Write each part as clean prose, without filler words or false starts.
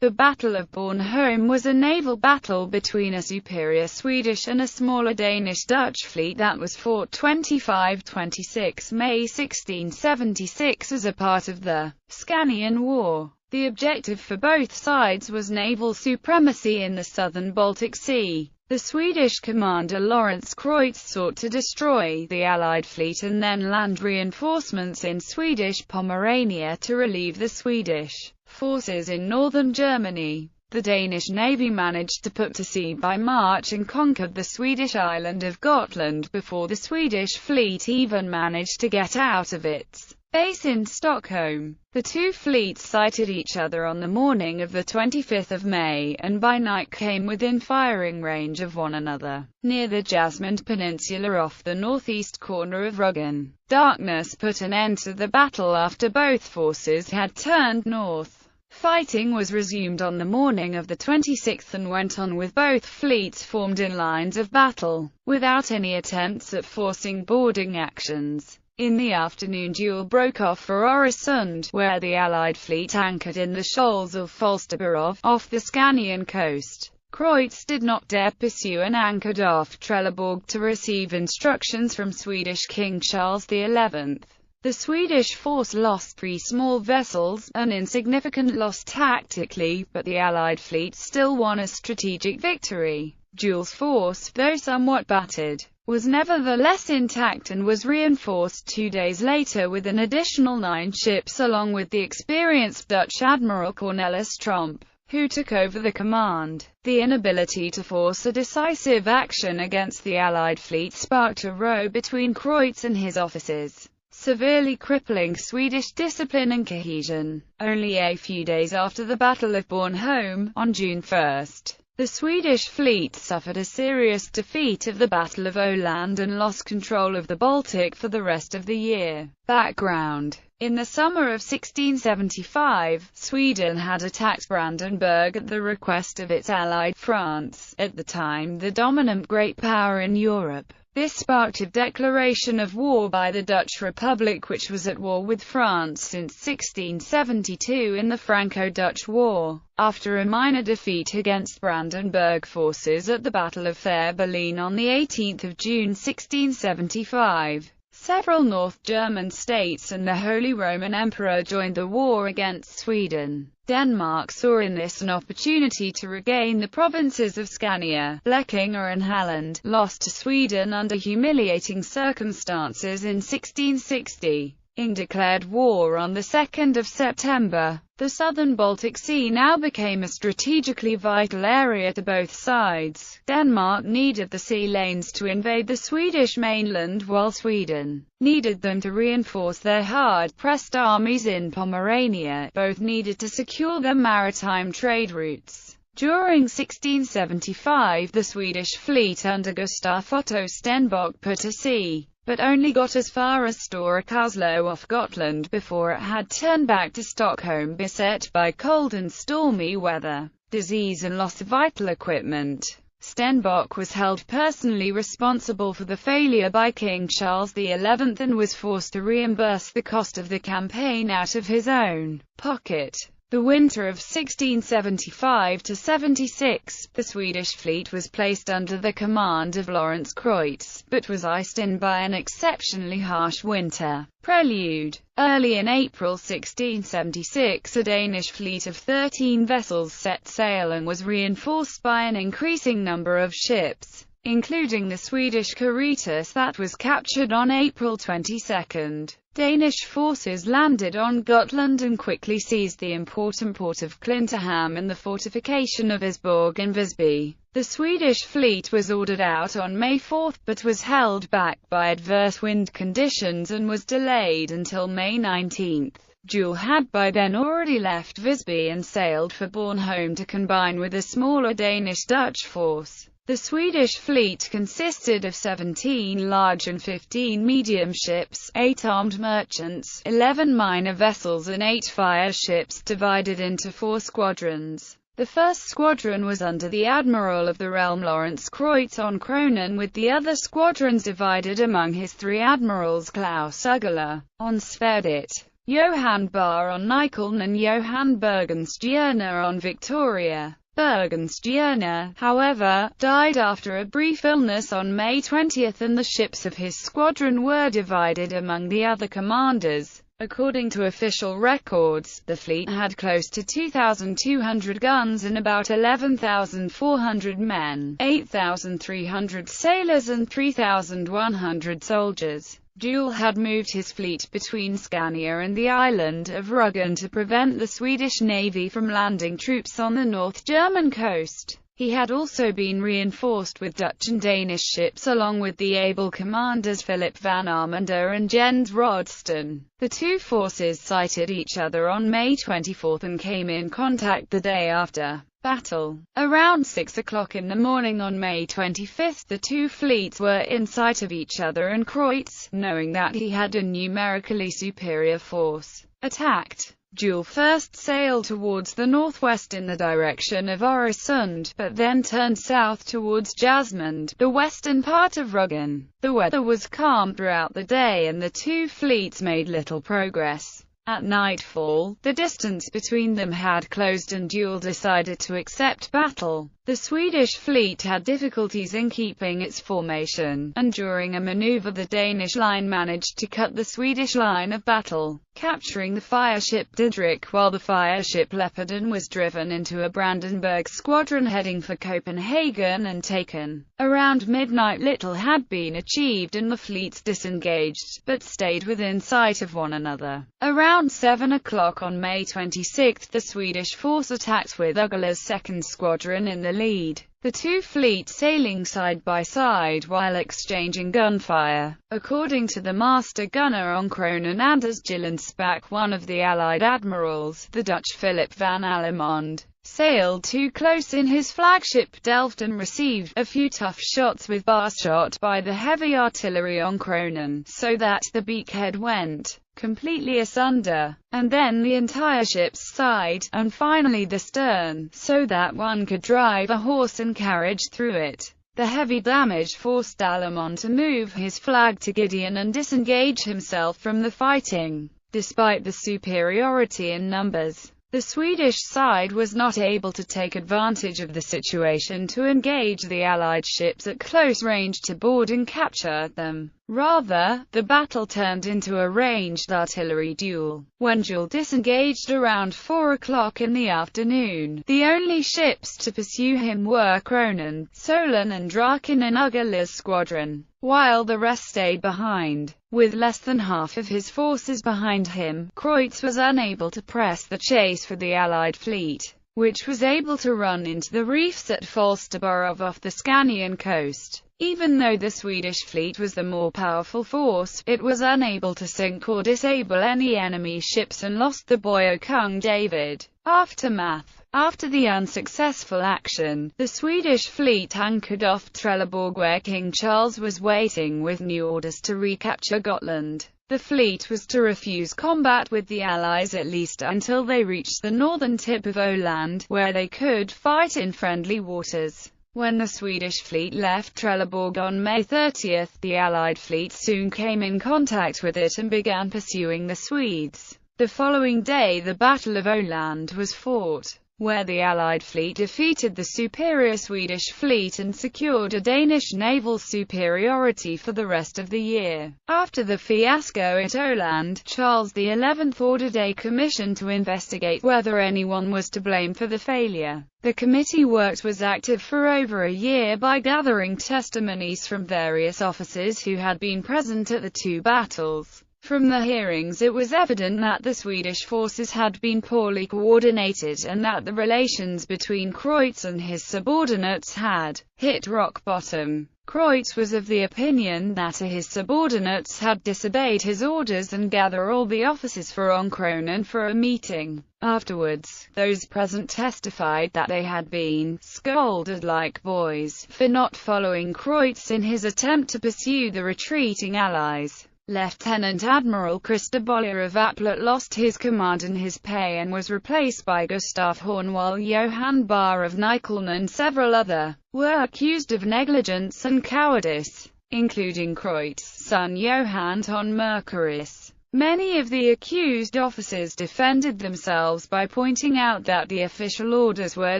The Battle of Bornholm was a naval battle between a superior Swedish and a smaller Danish-Dutch fleet that was fought 25–26 May 1676 as a part of the Scanian War. The objective for both sides was naval supremacy in the southern Baltic Sea. The Swedish commander Lawrence Kreutz sought to destroy the Allied fleet and then land reinforcements in Swedish Pomerania to relieve the Swedish forces in northern Germany. The Danish navy managed to put to sea by March and conquered the Swedish island of Gotland before the Swedish fleet even managed to get out of its base in Stockholm. The two fleets sighted each other on the morning of the 25th of May, and by night came within firing range of one another, near the Jasmine Peninsula off the northeast corner of Rügen. Darkness put an end to the battle after both forces had turned north. Fighting was resumed on the morning of the 26th and went on with both fleets formed in lines of battle, without any attempts at forcing boarding actions. In the afternoon duel broke off for Öresund, where the Allied fleet anchored in the shoals of Falsterbo off the Scanian coast. Kreutz did not dare pursue and anchored off Trelleborg to receive instructions from Swedish King Charles XI. The Swedish force lost 3 small vessels, an insignificant loss tactically, but the Allied fleet still won a strategic victory. Jules' force, though somewhat battered, was nevertheless intact and was reinforced 2 days later with an additional 9 ships along with the experienced Dutch Admiral Cornelis Tromp, who took over the command. The inability to force a decisive action against the Allied fleet sparked a row between Kreutz and his officers, severely crippling Swedish discipline and cohesion. Only a few days after the Battle of Bornholm, on June 1, the Swedish fleet suffered a serious defeat at the Battle of Öland and lost control of the Baltic for the rest of the year. Background: in the summer of 1675, Sweden had attacked Brandenburg at the request of its ally France, at the time the dominant great power in Europe. This sparked a declaration of war by the Dutch Republic, which was at war with France since 1672 in the Franco-Dutch War. After a minor defeat against Brandenburg forces at the Battle of Fehrbellin on 18 June 1675, several North German states and the Holy Roman Emperor joined the war against Sweden. Denmark saw in this an opportunity to regain the provinces of Scania, Blekinge and Halland, lost to Sweden under humiliating circumstances in 1660. Ing declared war on the 2nd of September. The southern Baltic Sea now became a strategically vital area to both sides. Denmark needed the sea lanes to invade the Swedish mainland, while Sweden needed them to reinforce their hard-pressed armies in Pomerania. Both needed to secure their maritime trade routes. During 1675, the Swedish fleet under Gustaf Otto Stenbock put to sea, but only got as far as Stora Karlslo off Gotland before it had turned back to Stockholm, beset by cold and stormy weather, disease and loss of vital equipment. Stenbock was held personally responsible for the failure by King Charles XI and was forced to reimburse the cost of the campaign out of his own pocket. The winter of 1675–76, the Swedish fleet was placed under the command of Lawrence Kreutz, but was iced in by an exceptionally harsh winter prelude. Early in April 1676, a Danish fleet of 13 vessels set sail and was reinforced by an increasing number of ships, including the Swedish Caritas that was captured on April 22. Danish forces landed on Gotland and quickly seized the important port of Klintehamn and the fortification of Isborg and Visby. The Swedish fleet was ordered out on May 4, but was held back by adverse wind conditions and was delayed until May 19. Jules had by then already left Visby and sailed for Bornholm to combine with a smaller Danish-Dutch force. The Swedish fleet consisted of 17 large and 15 medium ships, 8 armed merchants, 11 minor vessels and 8 fire ships, divided into 4 squadrons. The first squadron was under the Admiral of the realm Lawrence Kreutz on Kronen, with the other squadrons divided among his 3 admirals Klaus Uggla on Sverdit, Johan Barr on Nyckeln and Johan Bergenstierna on Victoria. Bergenstierna, however, died after a brief illness on May 20, and the ships of his squadron were divided among the other commanders. According to official records, the fleet had close to 2,200 guns and about 11,400 men, 8,300 sailors and 3,100 soldiers. Juel had moved his fleet between Scania and the island of Rügen to prevent the Swedish Navy from landing troops on the North German coast. He had also been reinforced with Dutch and Danish ships along with the able commanders Philip van Armanda and Jens Rodsten. The two forces sighted each other on May 24 and came in contact the day after. Battle. Around 6 o'clock in the morning on May 25, the two fleets were in sight of each other, and Kreutz, knowing that he had a numerically superior force, attacked. Juel first sailed towards the northwest in the direction of Öresund, but then turned south towards Jasmund, the western part of Rügen. The weather was calm throughout the day and the two fleets made little progress. At nightfall, the distance between them had closed and Juel decided to accept battle. The Swedish fleet had difficulties in keeping its formation, and during a maneuver the Danish line managed to cut the Swedish line of battle, capturing the fireship Didrik, while the fireship Leopardon was driven into a Brandenburg squadron heading for Copenhagen and taken. Around midnight little had been achieved and the fleets disengaged, but stayed within sight of one another. Around 7 o'clock on May 26, the Swedish force attacked with Ugla's second squadron in the lead, the two fleets sailing side by side while exchanging gunfire. According to the master gunner on Kronen Anders Gillensbach, one of the Allied admirals, the Dutch Philip van Allemond, sailed too close in his flagship Delft and received a few tough shots with bar shot by the heavy artillery on Kronen, so that the beakhead went completely asunder, and then the entire ship's side, and finally the stern, so that one could drive a horse and carriage through it. The heavy damage forced Allemond to move his flag to Gideon and disengage himself from the fighting. Despite the superiority in numbers, the Swedish side was not able to take advantage of the situation to engage the Allied ships at close range to board and capture them. Rather, the battle turned into a ranged artillery duel. When Juel disengaged around 4 o'clock in the afternoon, the only ships to pursue him were Kronen, Solon and Draken in Ugla's squadron, while the rest stayed behind. With less than half of his forces behind him, Kreutz was unable to press the chase for the Allied fleet, which was able to run into the reefs at Falsterborov off the Scanian coast. Even though the Swedish fleet was the more powerful force, it was unable to sink or disable any enemy ships and lost the buoy Kung David. Aftermath. After the unsuccessful action, the Swedish fleet anchored off Trelleborg where King Charles was waiting with new orders to recapture Gotland. The fleet was to refuse combat with the Allies at least until they reached the northern tip of Öland, where they could fight in friendly waters. When the Swedish fleet left Trelleborg on May 30, the Allied fleet soon came in contact with it and began pursuing the Swedes. The following day the Battle of Öland was fought, where the Allied fleet defeated the superior Swedish fleet and secured a Danish naval superiority for the rest of the year. After the fiasco at Öland, Charles XI ordered a commission to investigate whether anyone was to blame for the failure. The committee was active for over a year by gathering testimonies from various officers who had been present at the two battles. From the hearings it was evident that the Swedish forces had been poorly coordinated and that the relations between Kreutz and his subordinates had hit rock bottom. Kreutz was of the opinion that his subordinates had disobeyed his orders and gathered all the officers on Kronen for a meeting. Afterwards, those present testified that they had been scolded like boys for not following Kreutz in his attempt to pursue the retreating Allies. Lieutenant Admiral Christer Boller of Applet lost his command and his pay and was replaced by Gustaf Horn, while Johan Barr of Nyckeln and several others were accused of negligence and cowardice, including Kreutz's son Johan von Mercurius. Many of the accused officers defended themselves by pointing out that the official orders were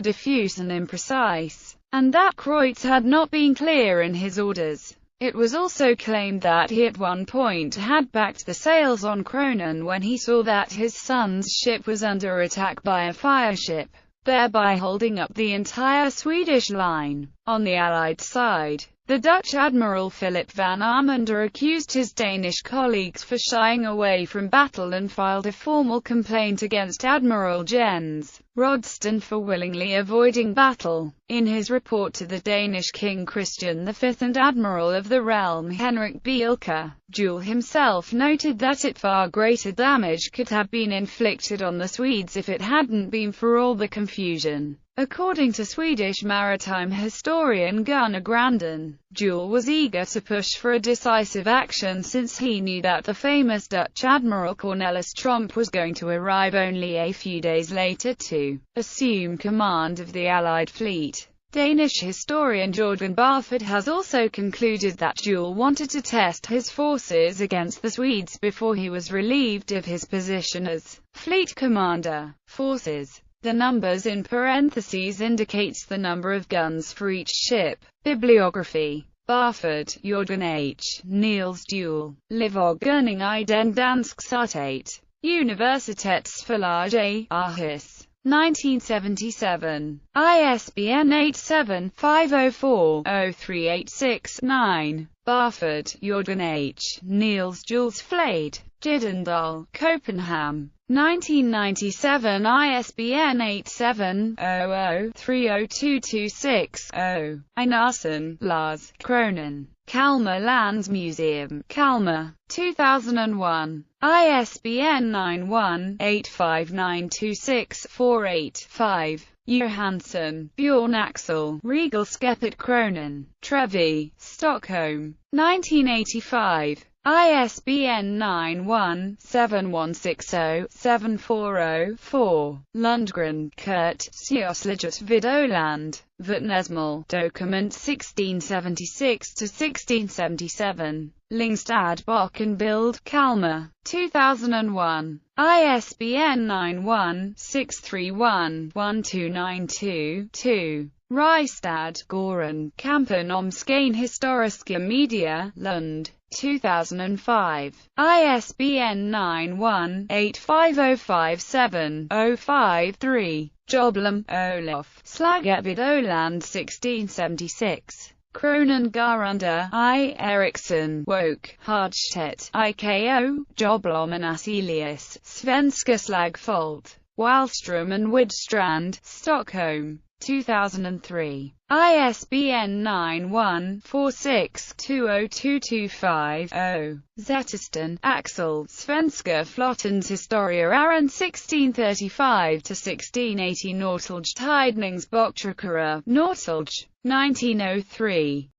diffuse and imprecise, and that Kreutz had not been clear in his orders. It was also claimed that he at one point had backed the sails on Kronen when he saw that his son's ship was under attack by a fireship, thereby holding up the entire Swedish line. On the Allied side, the Dutch Admiral Philip van Armander accused his Danish colleagues for shying away from battle and filed a formal complaint against Admiral Jens Rodston for willingly avoiding battle. In his report to the Danish King Christian V and Admiral of the realm Henrik Bielke, Juel himself noted that far greater damage could have been inflicted on the Swedes if it hadn't been for all the confusion. According to Swedish maritime historian Gunnar Grandin, Juel was eager to push for a decisive action since he knew that the famous Dutch Admiral Cornelis Tromp was going to arrive only a few days later to assume command of the Allied fleet. Danish historian Jordan Barford has also concluded that Juel wanted to test his forces against the Swedes before he was relieved of his position as fleet commander. Forces. The numbers in parentheses indicates the number of guns for each ship. Bibliography. Barford, Jordan H. Niels Juel. Livågning I den dansk stat. Universitetsforlag, Aarhus. 1977. ISBN 87-504-03869. Barford, Jordan H. Niels Jules Flade. Jiddendal, Copenhagen. 1997. ISBN 87-00-30226-0. Einarsson, Lars. Kronen. Kalmar Landsmuseum, Kalmar. 2001. ISBN 91-85926-48-5. Johansson, Bjorn Axel, Regelskepet Kronen. Trevi, Stockholm. 1985. ISBN 91-7160-740-4. Lundgren, Kurt, Sjöslaget vid Öland. Vittnesmål, Dokument 1676-1677. Lingstad Bock and Bild, Kalmar. 2001. ISBN 91-631-1292-2. Rystad, Goran, Kampen om Skåne Historiska Media, Lund. 2005. ISBN 91-85057-053. Joblum, Olof. Slaget vid Öland 1676. Kronen Garunder, I. Eriksson, Woke, Hardstedt, IKO, Joblom and Aselius, Svenska Slagfolk, Wallström and Widstrand, Stockholm. 2003. ISBN 91-46-20225-0. Zettersten, Axel, Svenska Flottans Historia Aron 1635-1680 Nortelge Tidningsboktrykare, Nortelge, 1903.